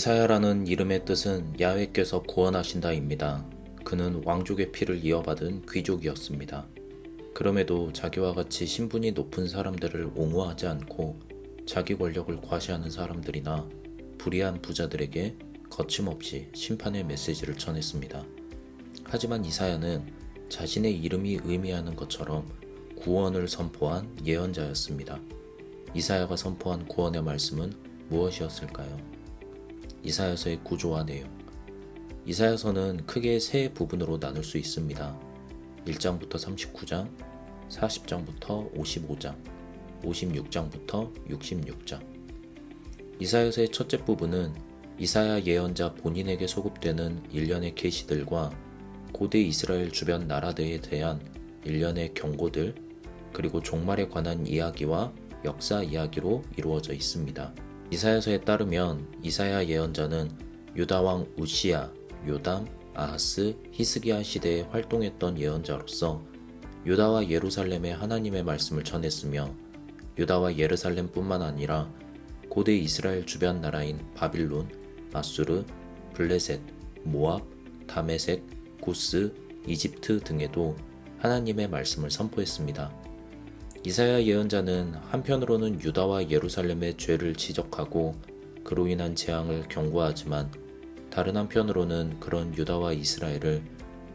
이사야라는 이름의 뜻은 야훼께서 구원하신다입니다. 그는 왕족의 피를 이어받은 귀족이었습니다. 그럼에도 자기와 같이 신분이 높은 사람들을 옹호하지 않고 자기 권력을 과시하는 사람들이나 불의한 부자들에게 거침없이 심판의 메시지를 전했습니다. 하지만 이사야는 자신의 이름이 의미하는 것처럼 구원을 선포한 예언자였습니다. 이사야가 선포한 구원의 말씀은 무엇이었을까요? 이사야서의 구조와 내용. 이사야서는 크게 세 부분으로 나눌 수 있습니다. 1장부터 39장, 40장부터 55장, 56장부터 66장. 이사야서의 첫째 부분은 이사야 예언자 본인에게 소급되는 일련의 계시들과 고대 이스라엘 주변 나라들에 대한 일련의 경고들, 그리고 종말에 관한 이야기와 역사 이야기로 이루어져 있습니다. 이사야서에 따르면 이사야 예언자는 유다 왕 우시야, 요담, 아하스, 히스기야 시대에 활동했던 예언자로서 유다와 예루살렘에 하나님의 말씀을 전했으며 유다와 예루살렘뿐만 아니라 고대 이스라엘 주변 나라인 바빌론, 아수르, 블레셋, 모압, 다메섹, 고스, 이집트 등에도 하나님의 말씀을 선포했습니다. 이사야 예언자는 한편으로는 유다와 예루살렘의 죄를 지적하고 그로 인한 재앙을 경고하지만 다른 한편으로는 그런 유다와 이스라엘을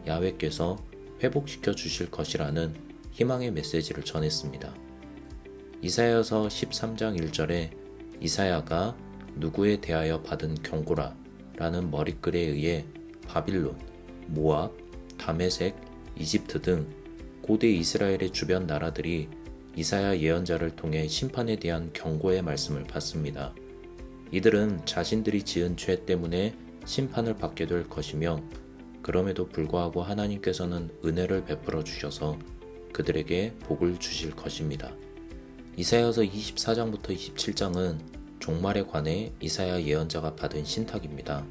야훼께서 회복시켜 주실 것이라는 희망의 메시지를 전했습니다. 이사야서 13장 1절에 이사야가 누구에 대하여 받은 경고라 라는 머리글에 의해 바빌론, 모압, 다메섹, 이집트 등 고대 이스라엘의 주변 나라들이 이사야 예언자를 통해 심판에 대한 경고의 말씀을 받습니다. 이들은 자신들이 지은 죄 때문에 심판을 받게 될 것이며 그럼에도 불구하고 하나님께서는 은혜를 베풀어 주셔서 그들에게 복을 주실 것입니다. 이사야서 24장부터 27장은 종말에 관해 이사야 예언자가 받은 신탁입니다.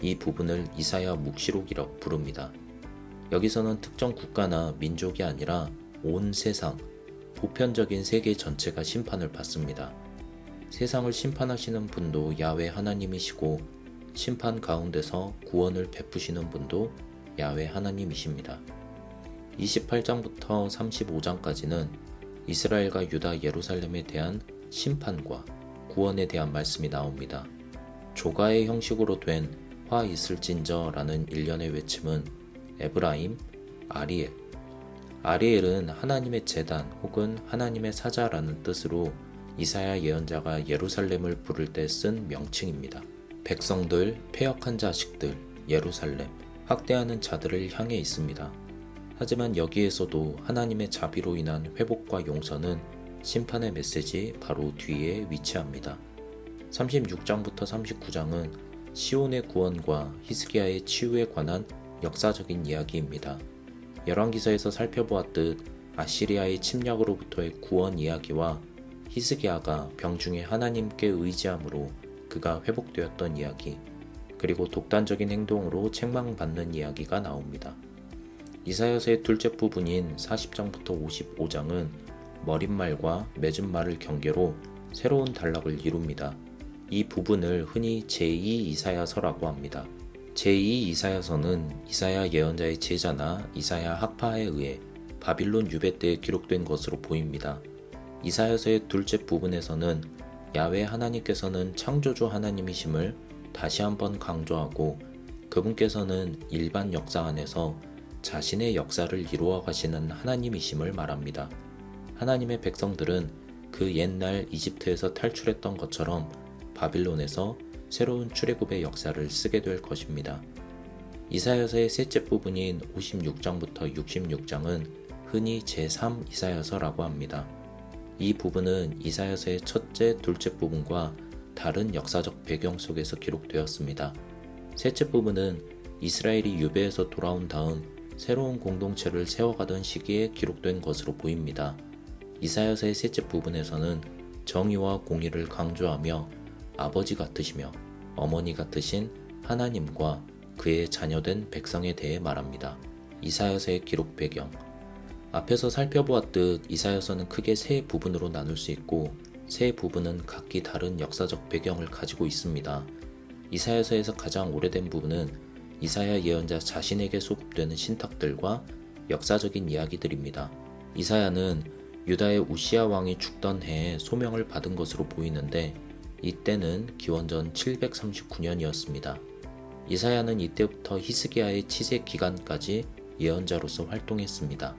이 부분을 이사야 묵시록이라고 부릅니다. 여기서는 특정 국가나 민족이 아니라 온 세상, 보편적인 세계 전체가 심판을 받습니다. 세상을 심판하시는 분도 야훼 하나님이시고 심판 가운데서 구원을 베푸시는 분도 야훼 하나님이십니다. 28장부터 35장까지는 이스라엘과 유다 예루살렘에 대한 심판과 구원에 대한 말씀이 나옵니다. 조가의 형식으로 된 화 있을진저라는 일련의 외침은 에브라임, 아리엘. 아리엘은 하나님의 제단 혹은 하나님의 사자라는 뜻으로 이사야 예언자가 예루살렘을 부를 때 쓴 명칭입니다. 백성들, 패역한 자식들, 예루살렘, 학대하는 자들을 향해 있습니다. 하지만 여기에서도 하나님의 자비로 인한 회복과 용서는 심판의 메시지 바로 뒤에 위치합니다. 36장부터 39장은 시온의 구원과 히스기야의 치유에 관한 역사적인 이야기입니다. 열왕기서에서 살펴보았듯 아시리아의 침략으로부터의 구원 이야기와 히스기야가 병중에 하나님께 의지함으로 그가 회복되었던 이야기, 그리고 독단적인 행동으로 책망받는 이야기가 나옵니다. 이사야서의 둘째 부분인 40장부터 55장은 머릿말과 맺은 말을 경계로 새로운 단락을 이룹니다. 이 부분을 흔히 제2 이사야서라고 합니다. 제2 이사야서는 이사야 예언자의 제자나 이사야 학파에 의해 바빌론 유배 때 기록된 것으로 보입니다. 이사야서의 둘째 부분에서는 야훼 하나님께서는 창조주 하나님이심을 다시 한번 강조하고 그분께서는 일반 역사 안에서 자신의 역사를 이루어 가시는 하나님이심을 말합니다. 하나님의 백성들은 그 옛날 이집트에서 탈출했던 것처럼 바빌론에서 새로운 출애굽의 역사를 쓰게 될 것입니다. 이사야서의 셋째 부분인 56장부터 66장은 흔히 제3 이사야서라고 합니다. 이 부분은 이사야서의 첫째, 둘째 부분과 다른 역사적 배경 속에서 기록되었습니다. 셋째 부분은 이스라엘이 유배에서 돌아온 다음 새로운 공동체를 세워가던 시기에 기록된 것으로 보입니다. 이사야서의 셋째 부분에서는 정의와 공의를 강조하며 아버지 같으시며 어머니 같으신 하나님과 그의 자녀된 백성에 대해 말합니다. 이사야서의 기록 배경. 앞에서 살펴보았듯 이사야서는 크게 세 부분으로 나눌 수 있고 세 부분은 각기 다른 역사적 배경을 가지고 있습니다. 이사야서에서 가장 오래된 부분은 이사야 예언자 자신에게 소급되는 신탁들과 역사적인 이야기들입니다. 이사야는 유다의 우시야 왕이 죽던 해에 소명을 받은 것으로 보이는데 이때는 기원전 739년이었습니다. 이사야는 이때부터 히스기야의 치세 기간까지 예언자로서 활동했습니다.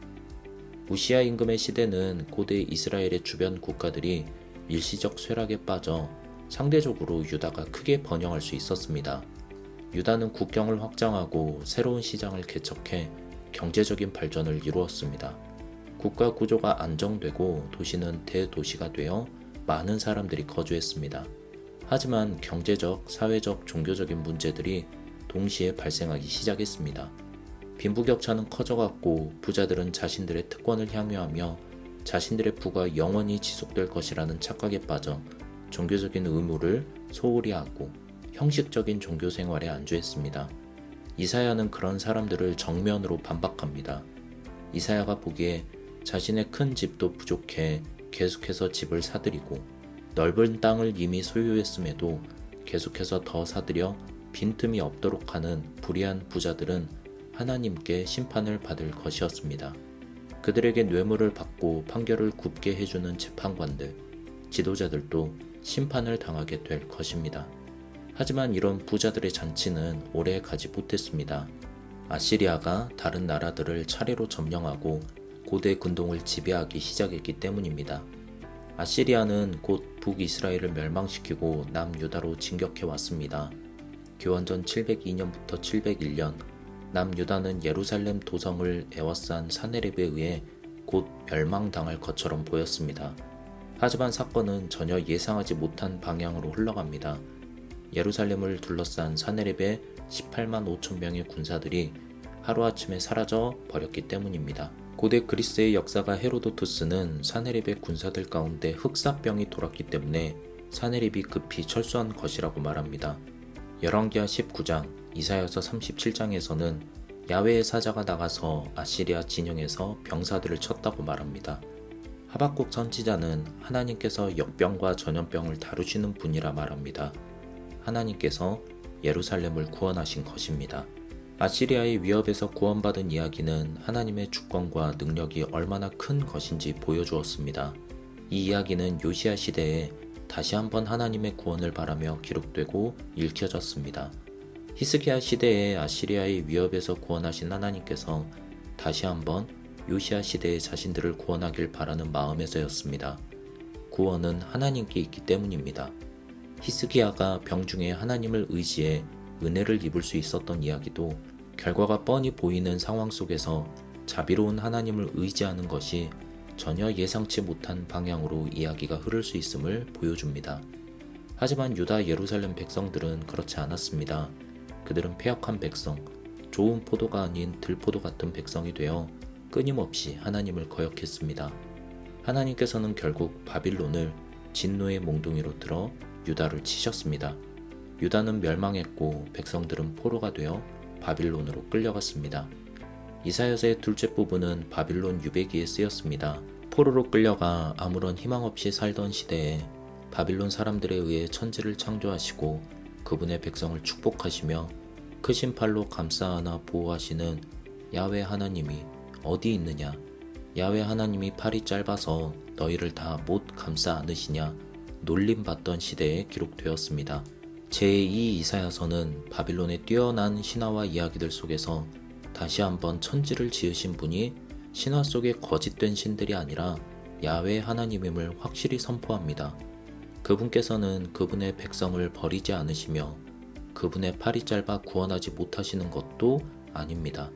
우시야 임금의 시대는 고대 이스라엘의 주변 국가들이 일시적 쇠락에 빠져 상대적으로 유다가 크게 번영할 수 있었습니다. 유다는 국경을 확장하고 새로운 시장을 개척해 경제적인 발전을 이루었습니다. 국가 구조가 안정되고 도시는 대도시가 되어 많은 사람들이 거주했습니다. 하지만 경제적, 사회적, 종교적인 문제들이 동시에 발생하기 시작했습니다. 빈부격차는 커져갔고 부자들은 자신들의 특권을 향유하며 자신들의 부가 영원히 지속될 것이라는 착각에 빠져 종교적인 의무를 소홀히 하고 형식적인 종교 생활에 안주했습니다. 이사야는 그런 사람들을 정면으로 반박합니다. 이사야가 보기에 자신의 큰 집도 부족해 계속해서 집을 사들이고 넓은 땅을 이미 소유했음에도 계속해서 더 사들여 빈틈이 없도록 하는 불의한 부자들은 하나님께 심판을 받을 것이었습니다. 그들에게 뇌물을 받고 판결을 굽게 해주는 재판관들, 지도자들도 심판을 당하게 될 것입니다. 하지만 이런 부자들의 잔치는 오래 가지 못했습니다. 아시리아가 다른 나라들을 차례로 점령하고 고대 근동을 지배하기 시작했기 때문입니다. 아시리아는 곧 북이스라엘을 멸망시키고 남유다로 진격해 왔습니다. 기원전 702년부터 701년 남유다는 예루살렘 도성을 에워싼 사네립에 의해 곧 멸망당할 것처럼 보였습니다. 하지만 사건은 전혀 예상하지 못한 방향으로 흘러갑니다. 예루살렘을 둘러싼 사네립의 18만 5천 명의 군사들이 하루아침에 사라져 버렸기 때문입니다. 고대 그리스의 역사가 헤로도투스는 사네립의 군사들 가운데 흑사병이 돌았기 때문에 사네립이 급히 철수한 것이라고 말합니다. 열왕기하 19장, 이사야서 37장에서는 야훼의 사자가 나가서 아시리아 진영에서 병사들을 쳤다고 말합니다. 하박국 선지자는 하나님께서 역병과 전염병을 다루시는 분이라 말합니다. 하나님께서 예루살렘을 구원하신 것입니다. 아시리아의 위협에서 구원받은 이야기는 하나님의 주권과 능력이 얼마나 큰 것인지 보여주었습니다. 이 이야기는 요시야 시대에 다시 한번 하나님의 구원을 바라며 기록되고 읽혀졌습니다. 히스기야 시대에 아시리아의 위협에서 구원하신 하나님께서 다시 한번 요시야 시대의 자신들을 구원하길 바라는 마음에서였습니다. 구원은 하나님께 있기 때문입니다. 히스기야가 병중에 하나님을 의지해 은혜를 입을 수 있었던 이야기도 결과가 뻔히 보이는 상황 속에서 자비로운 하나님을 의지하는 것이 전혀 예상치 못한 방향으로 이야기가 흐를 수 있음을 보여줍니다. 하지만 유다 예루살렘 백성들은 그렇지 않았습니다. 그들은 패역한 백성, 좋은 포도가 아닌 들포도 같은 백성이 되어 끊임없이 하나님을 거역했습니다. 하나님께서는 결국 바빌론을 진노의 몽둥이로 들어 유다를 치셨습니다. 유다는 멸망했고 백성들은 포로가 되어 바빌론으로 끌려갔습니다. 이사야서의 둘째 부분은 바빌론 유배기에 쓰였습니다. 포로로 끌려가 아무런 희망 없이 살던 시대에 바빌론 사람들에 의해 천지를 창조하시고 그분의 백성을 축복하시며 크신 팔로 감싸 안아 보호하시는 야훼 하나님이 어디 있느냐? 야훼 하나님이 팔이 짧아서 너희를 다 못 감싸 안으시냐? 놀림받던 시대에 기록되었습니다. 제2 이사야서는 바빌론의 뛰어난 신화와 이야기들 속에서 다시 한번 천지를 지으신 분이 신화 속의 거짓된 신들이 아니라 야훼 하나님임을 확실히 선포합니다. 그분께서는 그분의 백성을 버리지 않으시며 그분의 팔이 짧아 구원하지 못하시는 것도 아닙니다.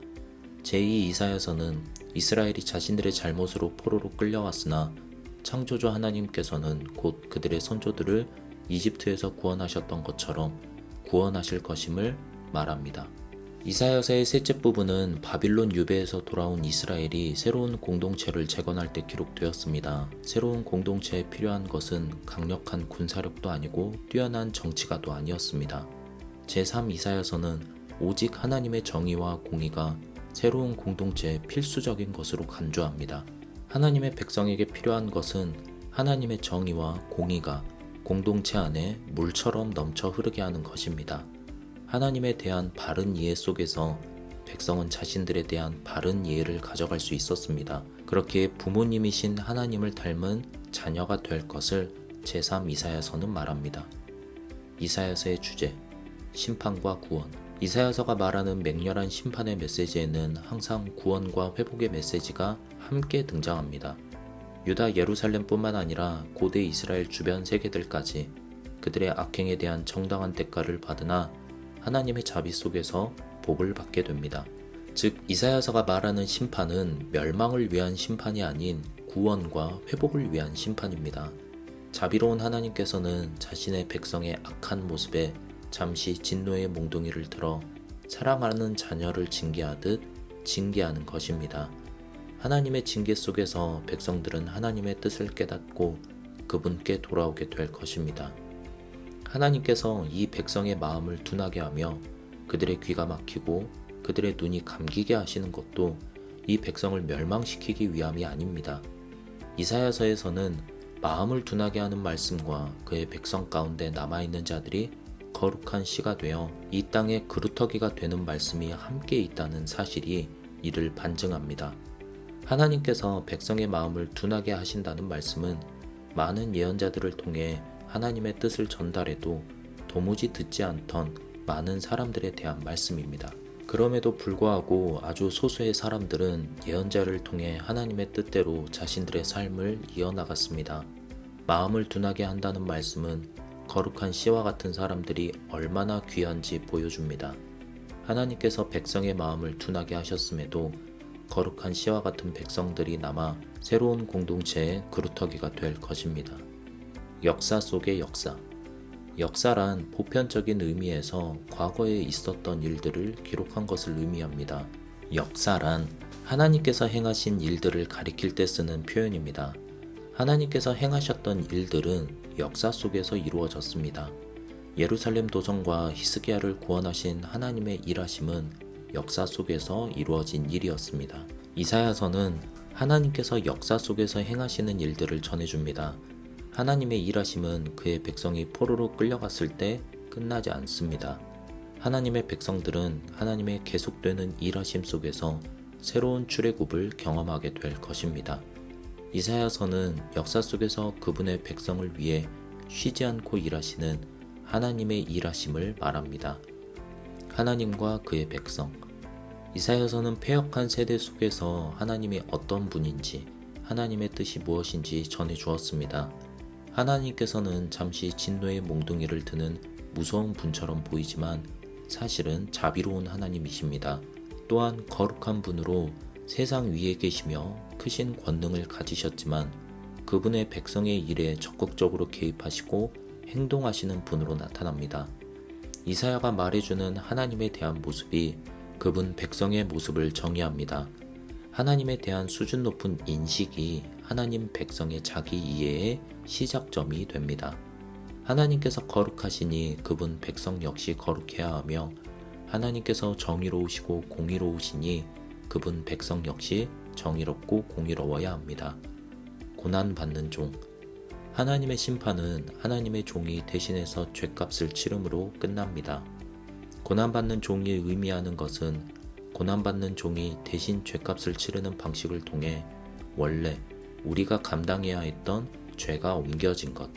제2 이사야서는 이스라엘이 자신들의 잘못으로 포로로 끌려왔으나 창조주 하나님께서는 곧 그들의 선조들을 이집트에서 구원하셨던 것처럼 구원하실 것임을 말합니다. 이사야서의 셋째 부분은 바빌론 유배에서 돌아온 이스라엘이 새로운 공동체를 재건할 때 기록되었습니다. 새로운 공동체에 필요한 것은 강력한 군사력도 아니고 뛰어난 정치가도 아니었습니다. 제3 이사야서는 오직 하나님의 정의와 공의가 새로운 공동체의 필수적인 것으로 간주합니다. 하나님의 백성에게 필요한 것은 하나님의 정의와 공의가 공동체 안에 물처럼 넘쳐 흐르게 하는 것입니다. 하나님에 대한 바른 이해 속에서 백성은 자신들에 대한 바른 이해를 가져갈 수 있었습니다. 그렇게 부모님이신 하나님을 닮은 자녀가 될 것을 제3 이사야서는 말합니다. 이사야서의 주제, 심판과 구원. 이사야서가 말하는 맹렬한 심판의 메시지에는 항상 구원과 회복의 메시지가 함께 등장합니다. 유다 예루살렘뿐만 아니라 고대 이스라엘 주변 세계들까지 그들의 악행에 대한 정당한 대가를 받으나 하나님의 자비 속에서 복을 받게 됩니다. 즉 이사야서가 말하는 심판은 멸망을 위한 심판이 아닌 구원과 회복을 위한 심판입니다. 자비로운 하나님께서는 자신의 백성의 악한 모습에 잠시 진노의 몽둥이를 들어 사랑하는 자녀를 징계하듯 징계하는 것입니다. 하나님의 징계 속에서 백성들은 하나님의 뜻을 깨닫고 그분께 돌아오게 될 것입니다. 하나님께서 이 백성의 마음을 둔하게 하며 그들의 귀가 막히고 그들의 눈이 감기게 하시는 것도 이 백성을 멸망시키기 위함이 아닙니다. 이사야서에서는 마음을 둔하게 하는 말씀과 그의 백성 가운데 남아있는 자들이 거룩한 씨가 되어 이 땅의 그루터기가 되는 말씀이 함께 있다는 사실이 이를 반증합니다. 하나님께서 백성의 마음을 둔하게 하신다는 말씀은 많은 예언자들을 통해 하나님의 뜻을 전달해도 도무지 듣지 않던 많은 사람들에 대한 말씀입니다. 그럼에도 불구하고 아주 소수의 사람들은 예언자를 통해 하나님의 뜻대로 자신들의 삶을 이어나갔습니다. 마음을 둔하게 한다는 말씀은 거룩한 씨와 같은 사람들이 얼마나 귀한지 보여줍니다. 하나님께서 백성의 마음을 둔하게 하셨음에도 거룩한 씨와 같은 백성들이 남아 새로운 공동체의 그루터기가 될 것입니다. 역사 속의 역사. 역사란 보편적인 의미에서 과거에 있었던 일들을 기록한 것을 의미합니다. 역사란 하나님께서 행하신 일들을 가리킬 때 쓰는 표현입니다. 하나님께서 행하셨던 일들은 역사 속에서 이루어졌습니다. 예루살렘 도성과 히스기야를 구원하신 하나님의 일하심은 역사 속에서 이루어진 일이었습니다. 이사야서는 하나님께서 역사 속에서 행하시는 일들을 전해줍니다. 하나님의 일하심은 그의 백성이 포로로 끌려갔을 때 끝나지 않습니다. 하나님의 백성들은 하나님의 계속되는 일하심 속에서 새로운 출애굽을 경험하게 될 것입니다. 이사야서는 역사 속에서 그분의 백성을 위해 쉬지 않고 일하시는 하나님의 일하심을 말합니다. 하나님과 그의 백성. 이사야서는 패역한 세대 속에서 하나님이 어떤 분인지, 하나님의 뜻이 무엇인지 전해 주었습니다. 하나님께서는 잠시 진노의 몽둥이를 드는 무서운 분처럼 보이지만 사실은 자비로운 하나님이십니다. 또한 거룩한 분으로 세상 위에 계시며 크신 권능을 가지셨지만 그분의 백성의 일에 적극적으로 개입하시고 행동하시는 분으로 나타납니다. 이사야가 말해주는 하나님에 대한 모습이 그분 백성의 모습을 정의합니다. 하나님에 대한 수준 높은 인식이 하나님 백성의 자기 이해의 시작점이 됩니다. 하나님께서 거룩하시니 그분 백성 역시 거룩해야 하며 하나님께서 정의로우시고 공의로우시니 그분 백성 역시 정의롭고 공의로워야 합니다. 고난받는 종. 하나님의 심판은 하나님의 종이 대신해서 죗값을 치름으로 끝납니다. 고난받는 종이 의미하는 것은 고난받는 종이 대신 죗값을 치르는 방식을 통해 원래 우리가 감당해야 했던 죄가 옮겨진 것.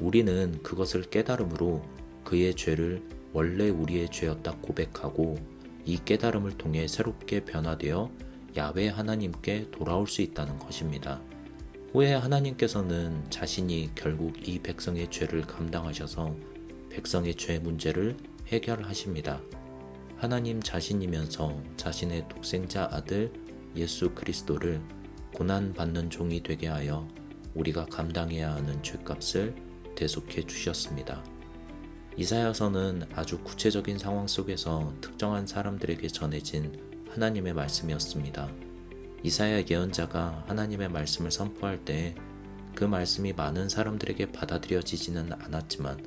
우리는 그것을 깨달음으로 그의 죄를 원래 우리의 죄였다 고백하고 이 깨달음을 통해 새롭게 변화되어 야훼 하나님께 돌아올 수 있다는 것입니다. 후에 하나님께서는 자신이 결국 이 백성의 죄를 감당하셔서 백성의 죄 문제를 해결하십니다. 하나님 자신이면서 자신의 독생자 아들 예수 그리스도를 고난받는 종이 되게 하여 우리가 감당해야 하는 죄값을 대속해 주셨습니다. 이사야서는 아주 구체적인 상황 속에서 특정한 사람들에게 전해진 하나님의 말씀이었습니다. 이사야 예언자가 하나님의 말씀을 선포할 때 그 말씀이 많은 사람들에게 받아들여지지는 않았지만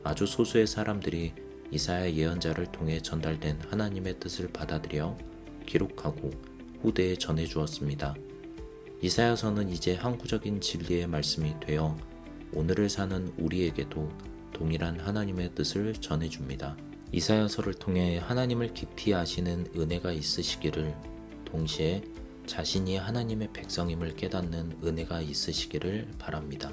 아주 소수의 사람들이 이사야 예언자를 통해 전달된 하나님의 뜻을 받아들여 기록하고 후대에 전해주었습니다. 이사야서는 이제 항구적인 진리의 말씀이 되어 오늘을 사는 우리에게도 동일한 하나님의 뜻을 전해줍니다. 이사야서를 통해 하나님을 깊이 아시는 은혜가 있으시기를, 동시에 자신이 하나님의 백성임을 깨닫는 은혜가 있으시기를 바랍니다.